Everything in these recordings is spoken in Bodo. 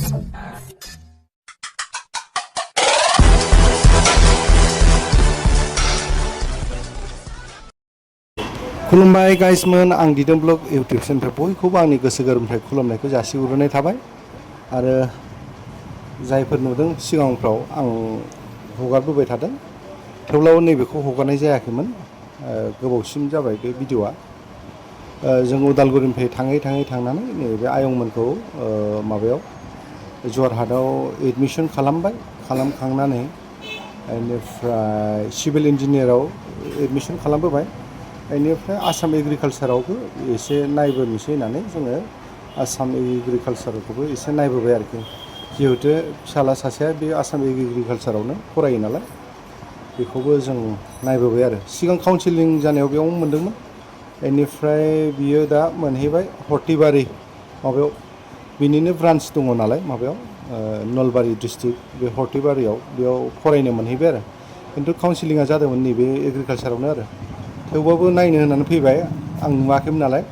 खुलुमबाय गाइसमोन आं दिदोम ब्लग इउटिउब चेनेलनिफ्राय बयखौबो आंनि गोसो गोरबोनिफ्राय खुलुमनायखौ जासिहरनाय थाबाय आरो जायफोर नुदों सिगांफ्राव आं हगारबोबाय थादों थेवब्लाबो नैबेखौ हगारनाय जायाखैमोन गोबावसिम जाबाय बे भिडिअआ जों उदालगुरिनिफ्राय थांनानै नैबे आयंमोनखौ माबायाव जरहाटआव एडमिसन खालामखांनानै बेनिफ्राय सिभिल इन्जिनियाराव एडमिसन खालामबोबाय बेनिफ्राय आसाम एग्रिकालसारावबो एसे नायबोनोसै होननानै जोङो आसाम एग्रिकालसारखौबो एसे नायबोबाय आरोखि जिहेतु फिसाला सासेया बे आसाम एग्रिकालसारावनो फरायो नालाय बेखौबो जों नायबोबाय आरो सिगां काउन्सिलिं जानायाव बेयाव मोनदोंमोन बेनिफ्राय बियो दा मोनहैबाय हर्टिबारि माबायाव बिनिनो ब्रान्स दङ नालाय माबायाव नलबारि डिस्ट्रिक्ट बे हर्टिबारियाव बेयाव फरायनो मोनहैबाय आरो खिन्थु काउन्सिलिंआ जादोंमोन नैबे एग्रिकालसारावनो आरो थेवबाबो नायनो होननानै फैबाय आं नुवाखैमोन नालाय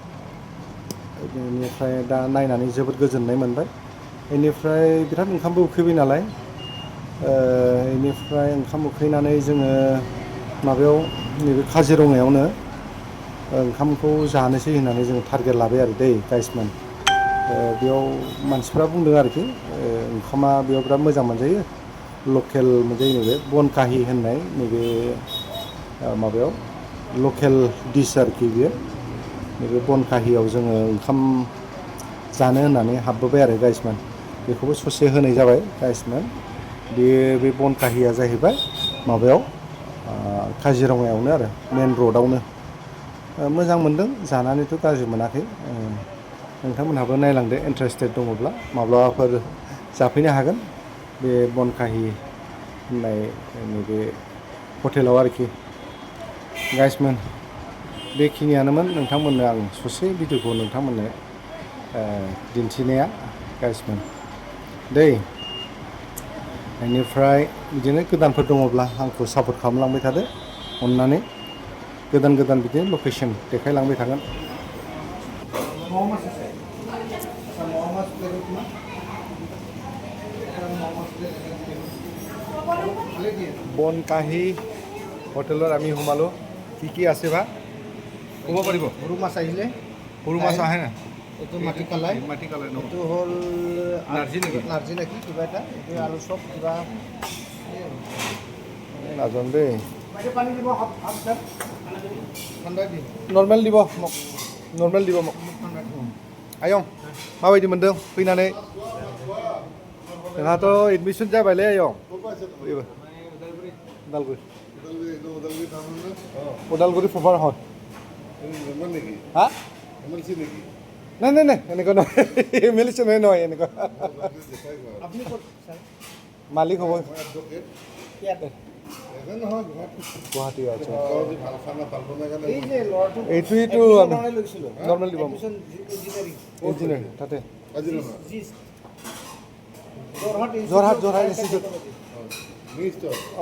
बेनिफ्राय दा नायनानै जोबोद गोजोननाय मोनबाय बेनिफ्राय बिराद ओंखामबो उखैबाय नालाय बेनिफ्राय ओंखाम उखैनानै जोङो माबायाव नैबे काजिरङायावनो ओंखामखौ जानोसै होननानै जोङो टारगेट लाबाय आरो दै गाइसमोन बेयाव मानसिफ्रा बुंदों आरोखि ओंखामा बेयाव बिराद मोजां मोनजायो लकेल मोनजायो नैबे बनकाहि होननाय नैबे माबायाव लकेल डिश आरोखि बियो नैबे बनकाहियाव जोङो ओंखाम जानो होननानै हाबबोबाय आरो गाइसमोन बेखौबो ससे होनाय जाबाय गाइसमोन बे बनकाहिया जाहैबाय माबायाव काजिरङायावनो आरो मेन रडआवनो मोजां मोनदों जानानैथ' गाज्रि मोनाखै नोंथांमोनहाबो नायलांदो इन्टारेस्टेड दङब्ला माब्लाबाफोर जाफैनो हागोन बे बनकाहि होननाय नैबे हटेलाव आरोखि गाइसमोन बेखिनियानोमोन नोंथांमोननो आं ससे भिडिअखौ नोंथांमोननो दिन्थिनाया गाइसमोन दै बेनिफ्राय बिदिनो गोदानफोर दङब्ला आंखौ सापर्ट खालामलांबाय थादो अननानै गोदान बिदिनो लकेसन देखायलांबाय थागोन বনকাহি হোটেলত আমি সোমালোঁ কি আছে বা ক'ব পাৰিব সৰু মাছ আহিলে সৰু মাছ আহে না এইটো মাটিকালাই এইটো হ'ল নাৰ্জি নেকি কিবা এটা এইটো আলু চপ কিবা নাজানো দেই नर्मेल দিব মোক नर्मेल দিব মোক आयं माबायदि मोनदों फैनानै नोंहाथ' एडमिसन जाबायलै आयं उदालगुरि प्रपार হয় হা নাই এনেকুৱা নহয় এমএলচি নহয় এনেকুৱা আপুনি ক'ত মালিক হ'ব গুৱাহাটী আচ্ছা এইটোৱেইটো নৰ্মেল দিব ইঞ্জিনিয়াৰিং তাতে যোৰহাট ইনষ্টিটিউট অঁ